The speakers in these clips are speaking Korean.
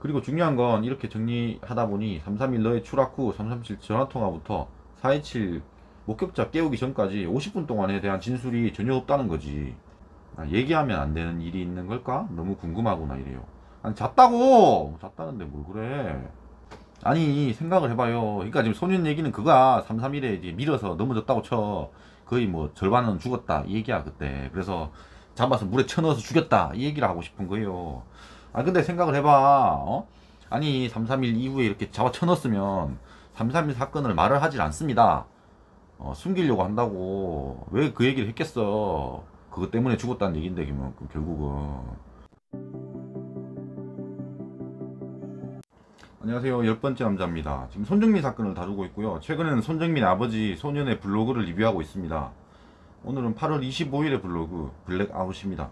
그리고 중요한 건 이렇게 정리하다 보니 331 너의 추락 후 337 전화통화부터 427 목격자 깨우기 전까지 50분 동안에 대한 진술이 전혀 없다는 거지. 얘기하면 안 되는 일이 있는 걸까? 너무 궁금하구나 이래요. 아니 잤다고! 잤다는데 뭘 그래. 아니 생각을 해봐요. 그러니까 지금 소년 얘기는 그거야. 331에 이제 밀어서 넘어졌다고 쳐. 거의 뭐 절반은 죽었다 이 얘기야 그때. 그래서 잡아서 물에 쳐넣어서 죽였다 이 얘기를 하고 싶은 거예요. 아 근데 생각을 해봐. 아니 331 이후에 이렇게 잡아 쳐넣었으면 331 사건을 말을 하질 않습니다. 숨기려고 한다고. 왜 그 얘기를 했겠어. 그것 때문에 죽었다는 얘긴데 결국은. 안녕하세요. 열 번째 남자입니다. 지금 손정민 사건을 다루고 있고요. 최근에는 손정민 아버지 소년의 블로그를 리뷰하고 있습니다. 오늘은 8월 25일의 블로그 블랙아웃입니다.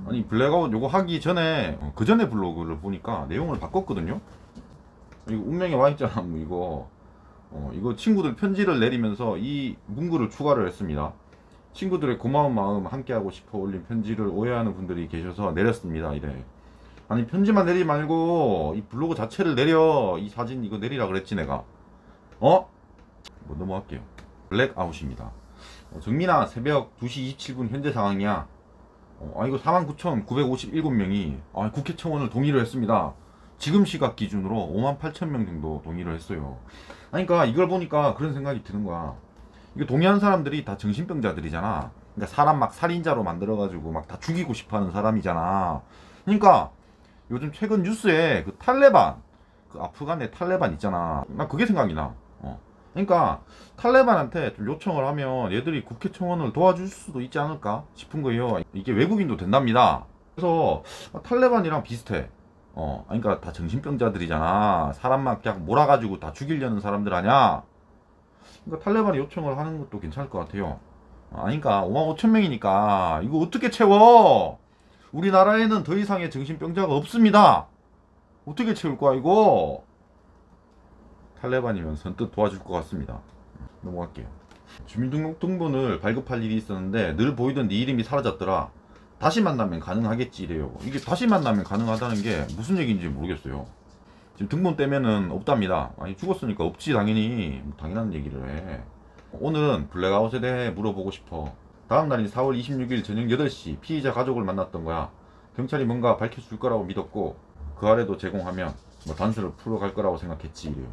아니 블랙아웃 요거 하기 전에 그 전에 블로그를 보니까 내용을 바꿨거든요. 이거 운명에 와있잖아. 뭐 이거 친구들 편지를 내리면서 이 문구를 추가를 했습니다. 친구들의 고마운 마음 함께하고 싶어 올린 편지를 오해하는 분들이 계셔서 내렸습니다. 이래. 아니 편지만 내리지 말고 이 블로그 자체를 내려. 이 사진 이거 내리라 그랬지 내가. 뭐 넘어갈게요. 블랙아웃입니다. 정민아 새벽 2시 27분 현재 상황이야. 이거 49,957명이 국회 청원을 동의를 했습니다. 지금 시각 기준으로 58,000명 정도 동의를 했어요. 아니, 그러니까 이걸 보니까 그런 생각이 드는 거야. 이거 동의한 사람들이 다 정신병자들이잖아. 그러니까 사람 막 살인자로 만들어가지고 막 다 죽이고 싶어하는 사람이잖아. 그러니까 요즘 최근 뉴스에 그 탈레반, 그 아프간의 탈레반 있잖아. 나 그게 생각이 나. 그러니까 탈레반한테 좀 요청을 하면 얘들이 국회 청원을 도와줄 수도 있지 않을까 싶은 거예요. 이게 외국인도 된답니다. 그래서 탈레반이랑 비슷해. 그러니까 다 정신병자들이잖아. 사람만 그냥 몰아가지고 다 죽이려는 사람들 아냐. 그러니까 탈레반이 요청을 하는 것도 괜찮을 것 같아요. 그러니까 5만 5천 명이니까 이거 어떻게 채워? 우리나라에는 더 이상의 정신병자가 없습니다. 어떻게 채울 거야 이거? 탈레반이면 선뜻 도와줄 것 같습니다. 넘어갈게요. 주민등록등본을 발급할 일이 있었는데 늘 보이던 네 이름이 사라졌더라. 다시 만나면 가능하겠지 이래요. 이게 다시 만나면 가능하다는 게 무슨 얘기인지 모르겠어요. 지금 등본 떼면은 없답니다. 아니 죽었으니까 없지 당연히. 당연한 얘기를 해. 오늘은 블랙아웃에 대해 물어보고 싶어. 다음 날인 4월 26일 저녁 8시 피의자 가족을 만났던 거야. 경찰이 뭔가 밝혀줄 거라고 믿었고 그 아래도 제공하면 단서를 풀어갈 거라고 생각했지 이래요.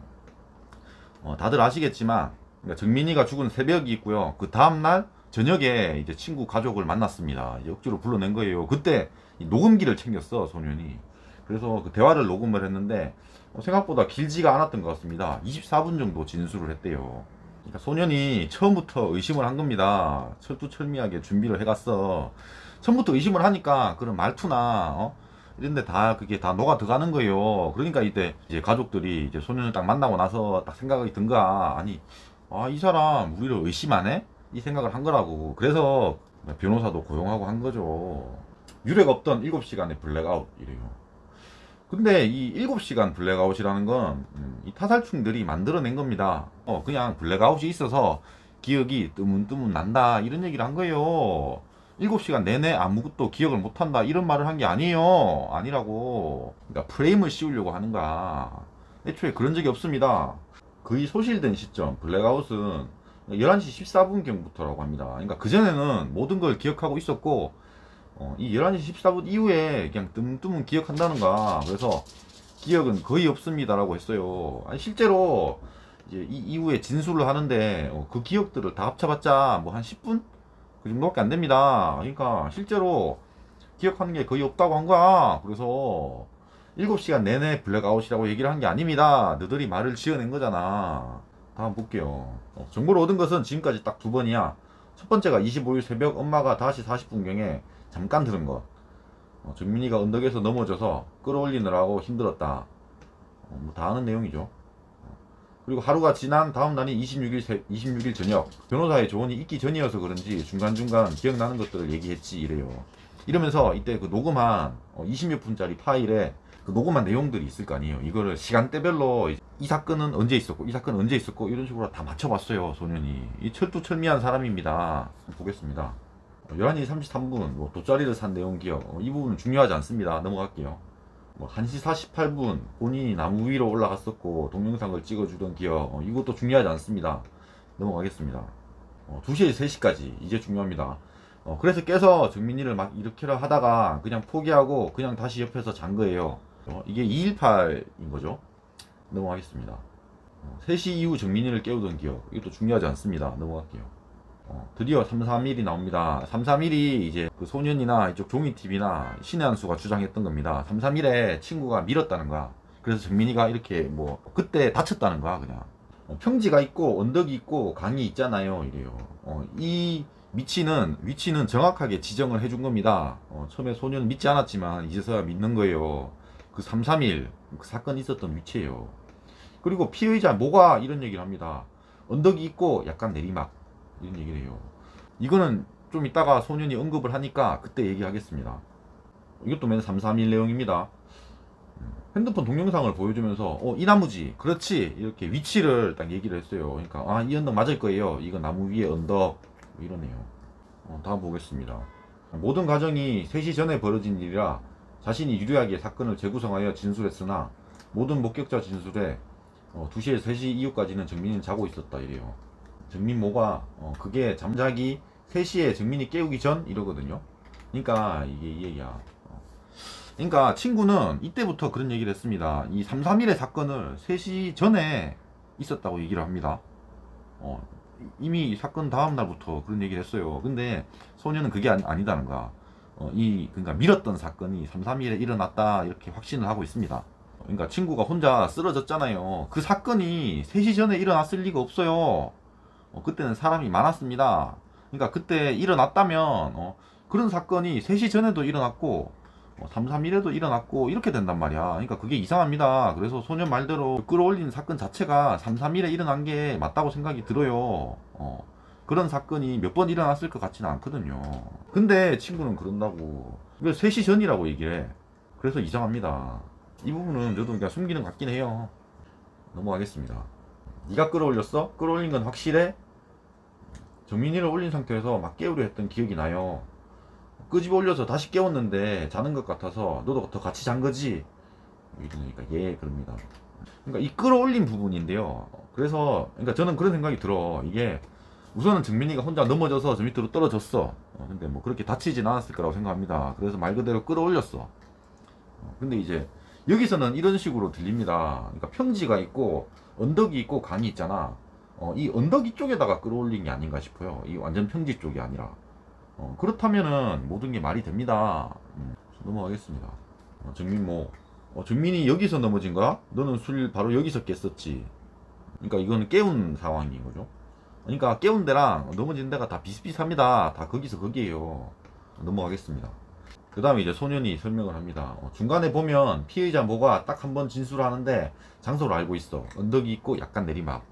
다들 아시겠지만 그러니까 정민이가 죽은 새벽이 있고요. 그 다음날 저녁에 이제 친구 가족을 만났습니다. 억지로 불러낸 거예요. 그때 녹음기를 챙겼어 소년이. 그래서 그 대화를 녹음을 했는데 생각보다 길지가 않았던 것 같습니다. 24분 정도 진술을 했대요. 그러니까 소년이 처음부터 의심을 한 겁니다. 철두철미하게 준비를 해갔어. 처음부터 의심을 하니까 그런 말투나 이런데 다 그게 다 녹아 들어가는 거예요. 그러니까 이때 이제 가족들이 이제 소년을 딱 만나고 나서 딱 생각이 든 거야. 아니, 이 사람 우리를 의심하네? 이 생각을 한 거라고. 그래서 변호사도 고용하고 한 거죠. 유례가 없던 7시간의 블랙아웃 이래요. 근데 이 7시간 블랙아웃이라는 건 이 타살충들이 만들어낸 겁니다. 그냥 블랙아웃이 있어서 기억이 뜨문뜨문 난다 이런 얘기를 한 거예요. 7시간 내내 아무것도 기억을 못한다 이런 말을 한 게 아니에요. 아니라고. 그러니까 프레임을 씌우려고 하는 거야. 애초에 그런 적이 없습니다. 거의 소실된 시점 블랙아웃은 11시 14분경부터라고 합니다. 그러니까 그전에는 모든 걸 기억하고 있었고 이 11시 14분 이후에 그냥 뜸뜸은 기억한다는 거야. 그래서 기억은 거의 없습니다라고 했어요. 아니 실제로 이제 이 이후에 진술을 하는데 그 기억들을 다 합쳐봤자 뭐 한 10분? 그 정도밖에 안 됩니다. 그러니까 실제로 기억하는 게 거의 없다고 한 거야. 그래서 7시간 내내 블랙아웃이라고 얘기를 한 게 아닙니다. 너들이 말을 지어낸 거잖아. 다음 볼게요. 정보를 얻은 것은 지금까지 딱 두 번이야. 첫 번째가 25일 새벽 엄마가 다시 40분경에 잠깐 들은 것. 정민이가 언덕에서 넘어져서 끌어올리느라고 힘들었다. 뭐 다 아는 내용이죠. 그리고 하루가 지난 다음 날인 26일 저녁 변호사의 조언이 있기 전이어서 그런지 중간중간 기억나는 것들을 얘기했지 이래요. 이러면서 이때 그 녹음한 20몇 분짜리 파일에 그 녹음한 내용들이 있을 거 아니에요. 이거를 시간대별로 이 사건은 언제 있었고 이 사건은 언제 있었고 이런 식으로 다 맞춰봤어요. 소년이. 이 철두철미한 사람입니다. 보겠습니다. 11시 33분 돗자리를 산 내용 기억. 이 부분은 중요하지 않습니다. 넘어갈게요. 뭐 1시 48분 본인이 나무 위로 올라갔었고 동영상을 찍어주던 기억, 이것도 중요하지 않습니다. 넘어가겠습니다. 2시에서 3시까지 이제 중요합니다. 그래서 깨서 정민이를 막 일으키려 하다가 그냥 포기하고 그냥 다시 옆에서 잔 거예요. 이게 218인 거죠. 넘어가겠습니다. 3시 이후 정민이를 깨우던 기억, 이것도 중요하지 않습니다. 넘어갈게요. 드디어 331이 나옵니다. 331이 이제 그 소년이나 이쪽 종이TV나 신의 한수가 주장했던 겁니다. 331에 친구가 밀었다는 거야. 그래서 정민이가 이렇게 뭐 그때 다쳤다는 거야. 그냥 평지가 있고 언덕이 있고 강이 있잖아요. 이래요. 이 위치는 정확하게 지정을 해준 겁니다. 처음에 소년은 믿지 않았지만 이제서야 믿는 거예요. 그 331 그 사건이 있었던 위치예요. 그리고 피의자 모가 이런 얘기를 합니다. 언덕이 있고 약간 내리막 이런 얘기를 해요. 이거는 좀 이따가 소년이 언급을 하니까 그때 얘기하겠습니다. 이것도 맨 331 내용입니다. 핸드폰 동영상을 보여주면서 이 나무지 그렇지 이렇게 위치를 딱 얘기를 했어요. 그러니까 이 언덕 맞을 거예요. 이거 나무 위에 언덕 이러네요. 다음 보겠습니다. 모든 과정이 3시 전에 벌어진 일이라 자신이 유리하게 사건을 재구성하여 진술했으나 모든 목격자 진술에 2시에서 3시 이후까지는 정민이는 자고 있었다 이래요. 정민모가 그게 잠자기 3시에 정민이 깨우기 전 이러거든요. 그러니까 이게 이 얘기야. 그러니까 친구는 이때부터 그런 얘기를 했습니다. 이 331의 사건을 3시 전에 있었다고 얘기를 합니다. 이미 사건 다음 날부터 그런 얘기를 했어요. 근데 소녀는 그게 아니다는 거야. 그러니까 밀었던 사건이 331에 일어났다 이렇게 확신을 하고 있습니다. 그러니까 친구가 혼자 쓰러졌잖아요. 그 사건이 3시 전에 일어났을 리가 없어요. 그때는 사람이 많았습니다. 그러니까 그때 일어났다면 그런 사건이 3시 전에도 일어났고 331에도 일어났고 이렇게 된단 말이야. 그러니까 그게 이상합니다. 그래서 소년 말대로 끌어올린 사건 자체가 331에 일어난 게 맞다고 생각이 들어요. 그런 사건이 몇 번 일어났을 것 같지는 않거든요. 근데 친구는 그런다고. 이거 3시 전이라고 얘기를 해. 그래서 이상합니다. 이 부분은 저도 그냥 숨기는 것 같긴 해요. 넘어가겠습니다. 네가 끌어올렸어? 끌어올린 건 확실해? 정민이를 올린 상태에서 막 깨우려 했던 기억이 나요. 끄집어 올려서 다시 깨웠는데 자는 것 같아서 너도 더 같이 잔 거지? 이러니까 예 그럽니다. 그러니까 이 끌어올린 부분인데요. 그러니까 저는 그런 생각이 들어. 이게 우선은 정민이가 혼자 넘어져서 저 밑으로 떨어졌어. 근데 뭐 그렇게 다치진 않았을 거라고 생각합니다. 그래서 말 그대로 끌어올렸어. 근데 이제 여기서는 이런 식으로 들립니다. 그러니까 평지가 있고 언덕이 있고 강이 있잖아. 이 언덕이 쪽에다가 끌어올린 게 아닌가 싶어요. 이 완전 평지 쪽이 아니라. 그렇다면은 모든 게 말이 됩니다. 넘어가겠습니다. 정민모. 정민이 여기서 넘어진 거야? 너는 술 바로 여기서 깼었지. 그러니까 이거는 깨운 상황인 거죠. 그러니까 깨운 데랑 넘어진 데가 다 비슷비슷합니다. 다 거기서 거기에요. 넘어가겠습니다. 그 다음에 이제 소년이 설명을 합니다. 중간에 보면 피해자 모가 딱 한 번 진술하는데 장소를 알고 있어. 언덕이 있고 약간 내리막.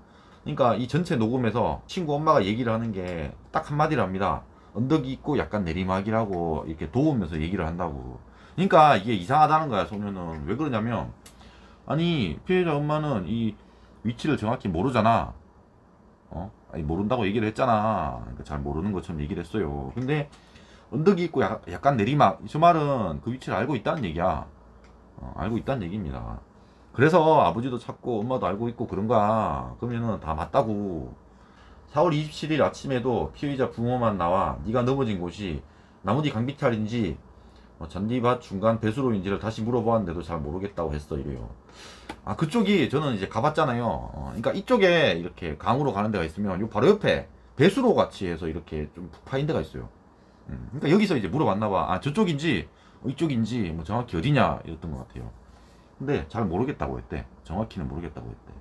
그러니까 이 전체 녹음에서 친구 엄마가 얘기를 하는 게 딱 한마디를 합니다. 언덕이 있고 약간 내리막이라고 이렇게 도우면서 얘기를 한다고. 그러니까 이게 이상하다는 거야. 소년은 왜 그러냐면 아니 피해자 엄마는 이 위치를 정확히 모르잖아. 아니 모른다고 얘기를 했잖아. 그러니까 잘 모르는 것처럼 얘기를 했어요. 근데 언덕이 있고 약간 내리막, 저 말은 그 위치를 알고 있다는 얘기야. 알고 있다는 얘기입니다. 그래서 아버지도 찾고 엄마도 알고 있고 그런 거야. 그러면은 다 맞다고. 4월 27일 아침에도 피의자 부모만 나와 네가 넘어진 곳이 나무뒤 강비탈인지 잔디밭 중간 배수로인지를 다시 물어보았는데도 잘 모르겠다고 했어 이래요. 그쪽이 저는 이제 가봤잖아요. 그러니까 이쪽에 이렇게 강으로 가는 데가 있으면 요 바로 옆에 배수로 같이 해서 이렇게 좀 푹 파인 데가 있어요. 그러니까 여기서 이제 물어봤나봐. 저쪽인지 이쪽인지 뭐 정확히 어디냐 이랬던 것 같아요. 근데 잘 모르겠다고 했대. 정확히는 모르겠다고 했대.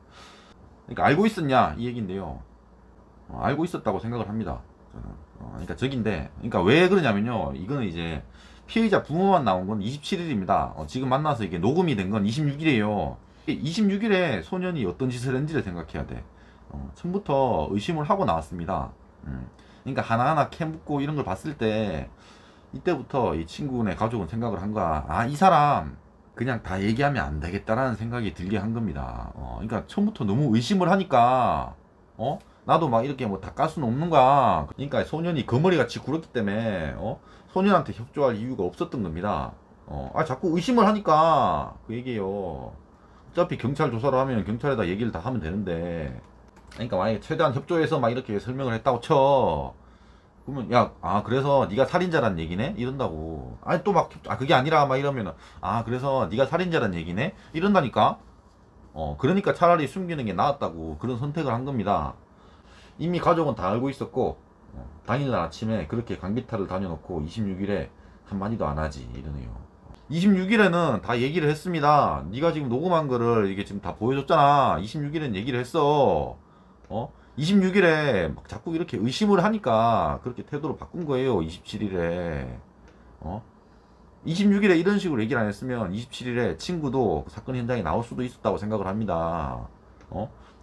그러니까 알고 있었냐 이 얘기인데요. 알고 있었다고 생각을 합니다. 저는. 그러니까 저긴데, 그러니까 왜 그러냐면요. 이거는 이제 피해자 부모만 나온 건 27일입니다. 지금 만나서 이게 녹음이 된 건 26일이에요. 26일에 소년이 어떤 짓을 했는지를 생각해야 돼. 처음부터 의심을 하고 나왔습니다. 그러니까 하나하나 캐 묻고 이런 걸 봤을 때 이때부터 이 친구네 가족은 생각을 한 거야. 이 사람 그냥 다 얘기하면 안 되겠다라는 생각이 들게 한 겁니다. 그러니까 처음부터 너무 의심을 하니까 나도 막 이렇게 뭐 다 깔 수는 없는 거야. 그러니까 소년이 거머리 같이 굴었기 때문에 소년한테 협조할 이유가 없었던 겁니다. 자꾸 의심을 하니까 그 얘기예요. 어차피 경찰 조사를 하면 경찰에다 얘기를 다 하면 되는데, 그러니까 만약에 최대한 협조해서 막 이렇게 설명을 했다고 쳐. 그러면 그래서 네가 살인자란 얘기네? 이런다고. 아니 또 막 그게 아니라 막 이러면은 그래서 네가 살인자란 얘기네? 이런다니까. 그러니까 차라리 숨기는 게 나았다고 그런 선택을 한 겁니다. 이미 가족은 다 알고 있었고, 당일날 아침에 그렇게 강비탈을 다녀놓고 26일에 한마디도 안 하지 이러네요. 26일에는 다 얘기를 했습니다. 네가 지금 녹음한 거를 이게 지금 다 보여줬잖아. 26일엔 얘기를 했어. 26일에 막 자꾸 이렇게 의심을 하니까 그렇게 태도를 바꾼 거예요. 27일에 26일에 이런 식으로 얘기를 안 했으면 27일에 친구도 그 사건 현장에 나올 수도 있었다고 생각을 합니다.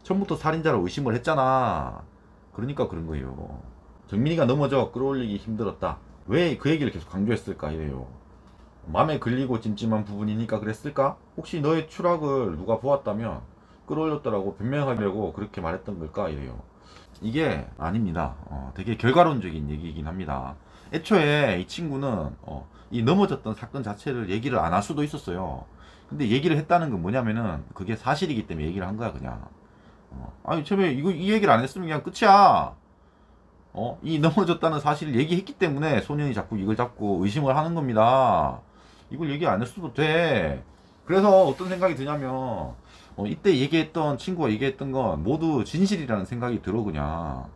처음부터 살인자로 의심을 했잖아. 그러니까 그런 거예요. 정민이가 넘어져 끌어올리기 힘들었다. 왜 그 얘기를 계속 강조했을까 이래요. 맘에 걸리고 찜찜한 부분이니까 그랬을까? 혹시 너의 추락을 누가 보았다면 끌어올렸더라고 변명하려고 그렇게 말했던 걸까 이래요. 이게 아닙니다. 되게 결과론적인 얘기이긴 합니다. 애초에 이 친구는 이 넘어졌던 사건 자체를 얘기를 안 할 수도 있었어요. 근데 얘기를 했다는 건 뭐냐면은 그게 사실이기 때문에 얘기를 한 거야 그냥. 아니 처음에 이 얘기를 안 했으면 그냥 끝이야. 이 넘어졌다는 사실을 얘기했기 때문에 소년이 자꾸 이걸 잡고 의심을 하는 겁니다. 이걸 얘기 안 했어도 돼. 그래서 어떤 생각이 드냐면 이때 얘기했던 친구가 얘기했던 건 모두 진실이라는 생각이 들어 그냥.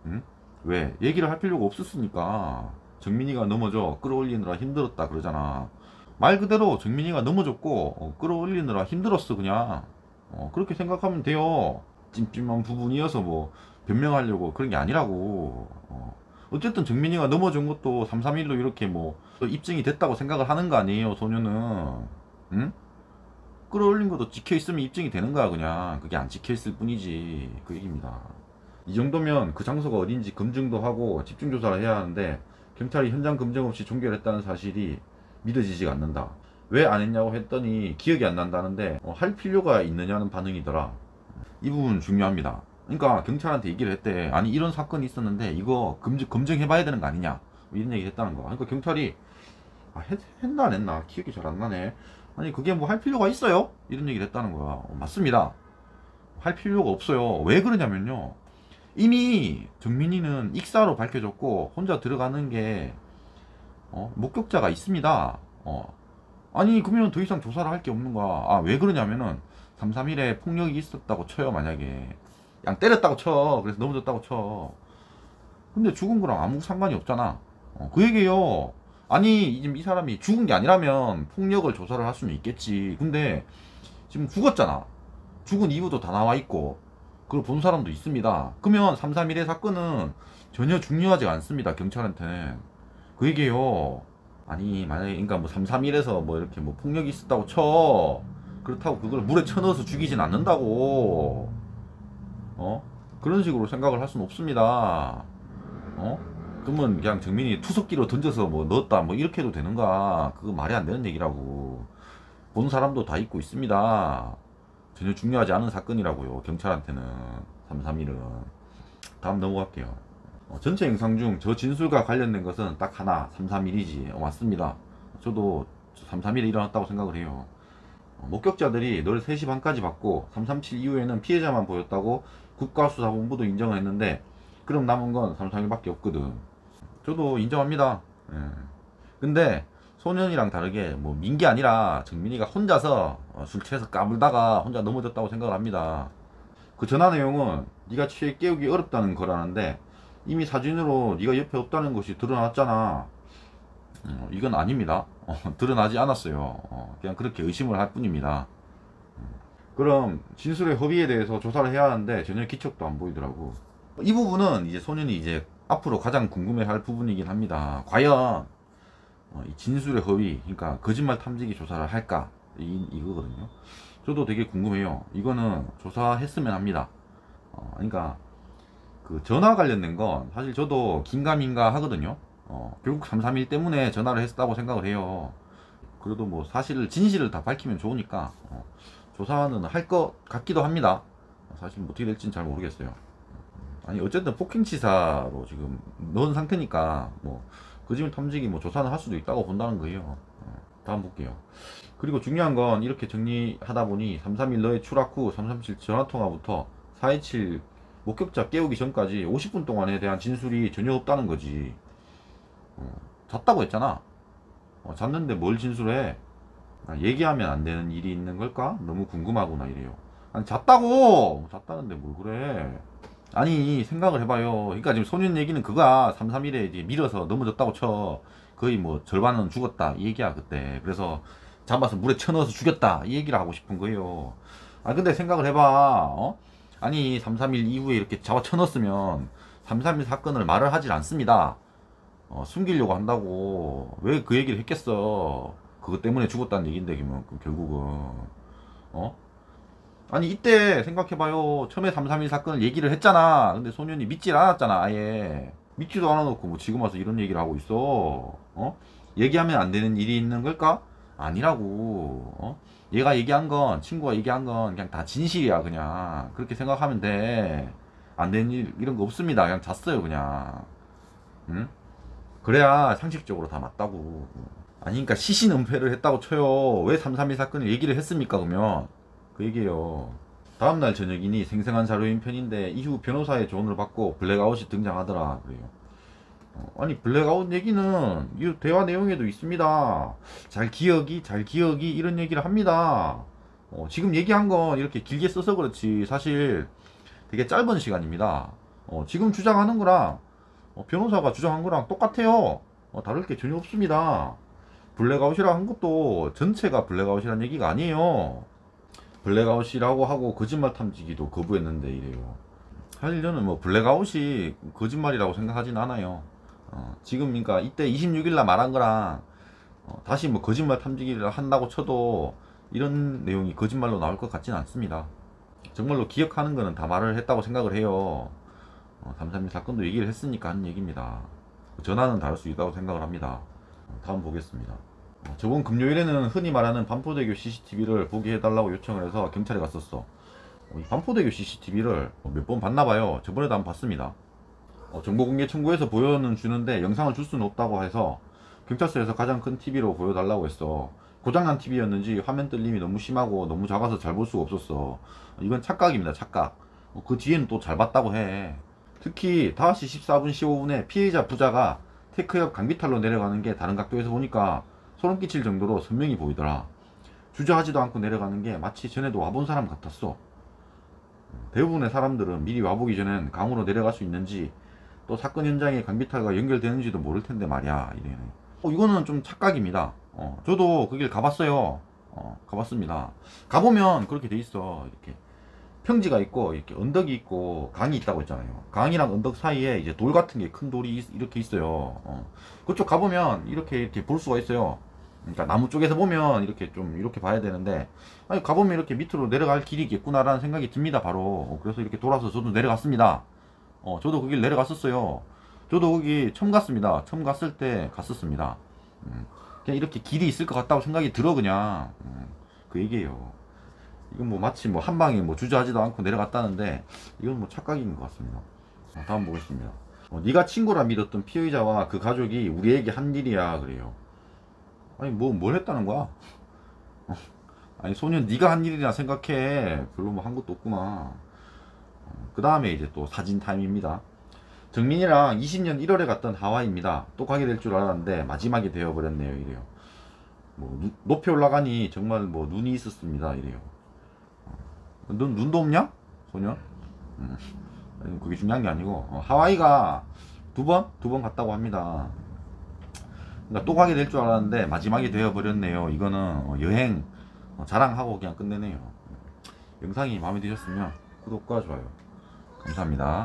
응? 왜? 얘기를 할 필요가 없었으니까. 정민이가 넘어져 끌어올리느라 힘들었다 그러잖아. 말 그대로 정민이가 넘어졌고 끌어올리느라 힘들었어 그냥. 그렇게 생각하면 돼요. 찜찜한 부분이어서 뭐 변명하려고 그런 게 아니라고. 어쨌든 정민이가 넘어진 것도 331로 이렇게 뭐 입증이 됐다고 생각을 하는 거 아니에요 소녀는. 응? 끌어올린 것도 찍혀있으면 입증이 되는 거야 그냥. 그게 안 찍혀있을 뿐이지 그 얘기입니다. 이 정도면 그 장소가 어딘지 검증도 하고 집중조사를 해야 하는데 경찰이 현장 검증 없이 종결했다는 사실이 믿어지지가 않는다. 왜 안 했냐고 했더니 기억이 안 난다는데 할 필요가 있느냐는 반응이더라. 이 부분 중요합니다. 그러니까 경찰한테 얘기를 했대. 아니 이런 사건이 있었는데 이거 검증해봐야 되는 거 아니냐 이런 얘기를 했다는 거. 그러니까 경찰이 했나 안 했나 기억이 잘 안 나네. 아니 그게 뭐 할 필요가 있어요? 이런 얘기를 했다는 거야. 맞습니다. 할 필요가 없어요. 왜 그러냐면요, 이미 정민이는 익사로 밝혀졌고 혼자 들어가는 게 목격자가 있습니다. 아니 그러면 더 이상 조사를 할 게 없는 거야. 왜 그러냐면은 331에 폭력이 있었다고 쳐요. 만약에 그냥 때렸다고 쳐. 그래서 넘어졌다고 쳐. 근데 죽은 거랑 아무 상관이 없잖아. 그 얘기예요. 아니 지금 이 사람이 죽은 게 아니라면 폭력을 조사를 할 수는 있겠지. 근데 지금 죽었잖아. 죽은 이유도 다 나와 있고 그걸 본 사람도 있습니다. 그러면 331의 사건은 전혀 중요하지 않습니다. 경찰한테는. 그 얘기예요. 아니 만약에 그러니까 뭐 331에서 뭐 이렇게 뭐 폭력이 있었다고 쳐. 그렇다고 그걸 물에 쳐넣어서 죽이진 않는다고. 그런 식으로 생각을 할 수는 없습니다. 그러면 그냥 정민이 투석기로 던져서 뭐 넣었다 뭐 이렇게 해도 되는가? 그거 말이 안 되는 얘기라고. 본 사람도 다 있고 있습니다. 전혀 중요하지 않은 사건이라고요. 경찰한테는 331은. 다음 넘어갈게요. 전체 영상 중 저 진술과 관련된 것은 딱 하나 331이지. 맞습니다. 저도 331에 일어났다고 생각을 해요. 목격자들이 널 3시 반까지 봤고 337 이후에는 피해자만 보였다고 국가수사본부도 인정을 했는데 그럼 남은 건 331밖에 없거든. 저도 인정합니다. 근데 소년이랑 다르게 뭐 민게 아니라 정민이가 혼자서 술 취해서 까불다가 혼자 넘어졌다고 생각을 합니다. 그 전화 내용은 네가 취해 깨우기 어렵다는 거라는데 이미 사진으로 네가 옆에 없다는 것이 드러났잖아. 이건 아닙니다. 드러나지 않았어요. 그냥 그렇게 의심을 할 뿐입니다. 그럼 진술의 허위에 대해서 조사를 해야 하는데 전혀 기척도 안 보이더라고. 이 부분은 이제 소년이 이제 앞으로 가장 궁금해할 부분이긴 합니다. 과연 이 진술의 허위, 그러니까 거짓말 탐지기 조사를 할까? 이거거든요. 저도 되게 궁금해요. 이거는 조사했으면 합니다. 그러니까 그 전화 관련된 건 사실 저도 긴가민가 하거든요. 결국 331 때문에 전화를 했다고 생각을 해요. 그래도 뭐 사실을 진실을 다 밝히면 좋으니까 조사는 할 것 같기도 합니다. 사실 뭐 어떻게 될지는 잘 모르겠어요. 아니 어쨌든 폭행치사로 지금 넣은 상태니까 뭐 거짓말 탐지기 뭐 조사는 할 수도 있다고 본다는 거예요. 다음 볼게요. 그리고 중요한 건 이렇게 정리하다 보니 331 너의 추락 후 337 전화통화부터 427 목격자 깨우기 전까지 50분 동안에 대한 진술이 전혀 없다는 거지. 잤다고 했잖아. 잤는데 뭘 진술해? 얘기하면 안 되는 일이 있는 걸까? 너무 궁금하구나 이래요. 아니 잤다는데 뭘 그래. 아니 생각을 해봐요. 그러니까 지금 소년 얘기는 그거야. 331에 이제 밀어서 넘어졌다고 쳐. 거의 뭐 절반은 죽었다 이 얘기야 그때. 그래서 잡아서 물에 쳐넣어서 죽였다 이 얘기를 하고 싶은 거예요. 아 근데 생각을 해봐. 아니 331 이후에 이렇게 잡아 쳐넣었으면 331 사건을 말을 하질 않습니다. 숨기려고 한다고 왜 그 얘기를 했겠어. 그것 때문에 죽었다는 얘긴데 결국은 아니 이때 생각해봐요. 처음에 331 사건을 얘기를 했잖아. 근데 소년이 믿질 않았잖아. 아예 믿지도 않아놓고 뭐 지금 와서 이런 얘기를 하고 있어. 얘기하면 안 되는 일이 있는 걸까? 아니라고. 얘가 얘기한 건, 친구가 얘기한 건 그냥 다 진실이야. 그냥 그렇게 생각하면 돼. 안 되는 일 이런 거 없습니다. 그냥 잤어요 그냥. 응? 그래야 상식적으로 다 맞다고. 아니 그러니까 시신은폐를 했다고 쳐요. 왜 331 사건을 얘기를 했습니까 그러면? 그 얘기예요. 다음날 저녁이니 생생한 자료인 편인데 이후 변호사의 조언을 받고 블랙아웃이 등장하더라 그래요. 아니 블랙아웃 얘기는 이 대화 내용에도 있습니다. 잘 기억이 이런 얘기를 합니다. 지금 얘기한 건 이렇게 길게 써서 그렇지 사실 되게 짧은 시간입니다. 지금 주장하는 거랑 변호사가 주장한 거랑 똑같아요. 다를 게 전혀 없습니다. 블랙아웃이라 한 것도 전체가 블랙아웃이란 얘기가 아니에요. 블랙아웃이라고 하고 거짓말 탐지기도 거부했는데 이래요. 사실 저는 뭐 블랙아웃이 거짓말이라고 생각하진 않아요. 지금 그러니까 이때 26일날 말한 거랑 다시 뭐 거짓말 탐지기를 한다고 쳐도 이런 내용이 거짓말로 나올 것 같지는 않습니다. 정말로 기억하는 거는 다 말을 했다고 생각을 해요. 331 사건도 얘기를 했으니까 하는 얘기입니다. 전화는 다를 수 있다고 생각을 합니다. 다음 보겠습니다. 저번 금요일에는 흔히 말하는 반포대교 CCTV를 보게 해달라고 요청을 해서 경찰에 갔었어. 이 반포대교 CCTV를 몇 번 봤나봐요. 저번에도 한번 봤습니다. 정보공개 청구해서 보여는 주는데 영상을 줄 수는 없다고 해서 경찰서에서 가장 큰 TV로 보여달라고 했어. 고장난 TV였는지 화면 떨림이 너무 심하고 너무 작아서 잘 볼 수가 없었어. 이건 착각입니다. 착각. 그 뒤에는 또 잘 봤다고 해. 특히 5시 14분 15분에 피해자 부자가 테크 옆 강비탈로 내려가는 게 다른 각도에서 보니까 소름 끼칠 정도로 선명히 보이더라. 주저하지도 않고 내려가는 게 마치 전에도 와본 사람 같았어. 대부분의 사람들은 미리 와보기 전엔 강으로 내려갈 수 있는지 또 사건 현장에 강비탈과 연결되는지도 모를 텐데 말이야. 이래는. 이거는 좀 착각입니다. 저도 그 길 가봤어요. 가봤습니다. 가보면 그렇게 돼 있어. 이렇게 평지가 있고 이렇게 언덕이 있고 강이 있다고 했잖아요. 강이랑 언덕 사이에 이제 돌 같은 게 큰 돌이 이렇게 있어요. 그쪽 가보면 이렇게 볼 수가 있어요. 그러니까 나무 쪽에서 보면 이렇게 좀 이렇게 봐야 되는데 아니 가보면 이렇게 밑으로 내려갈 길이 있겠구나라는 생각이 듭니다. 바로 그래서 이렇게 돌아서 저도 내려갔습니다. 저도 그 길 내려갔었어요. 저도 거기 처음 갔습니다. 처음 갔을 때 갔었습니다. 그냥 이렇게 길이 있을 것 같다고 생각이 들어 그냥. 그 얘기예요. 이건 뭐 마치 뭐 한 방에 뭐 주저하지도 않고 내려갔다는데 이건 뭐 착각인 것 같습니다. 다음 보겠습니다. 네가 친구라 믿었던 피해자와 그 가족이 우리에게 한 일이야 그래요. 아니 뭘 했다는 거야? 아니 소년 네가 한 일이라 생각해. 별로 뭐 한 것도 없구만. 그 다음에 이제 또 사진 타임입니다. 정민이랑 20년 1월에 갔던 하와이입니다. 또 가게 될 줄 알았는데 마지막이 되어버렸네요 이래요. 뭐 높이 올라가니 정말 뭐 눈이 있었습니다 이래요. 넌 눈도 없냐? 소년? 그게 중요한 게 아니고 하와이가 두 번 갔다고 합니다. 그러니까 또 가게 될 줄 알았는데 마지막이 되어버렸네요. 이거는 여행 자랑하고 그냥 끝내네요. 영상이 마음에 드셨으면 구독과 좋아요 감사합니다.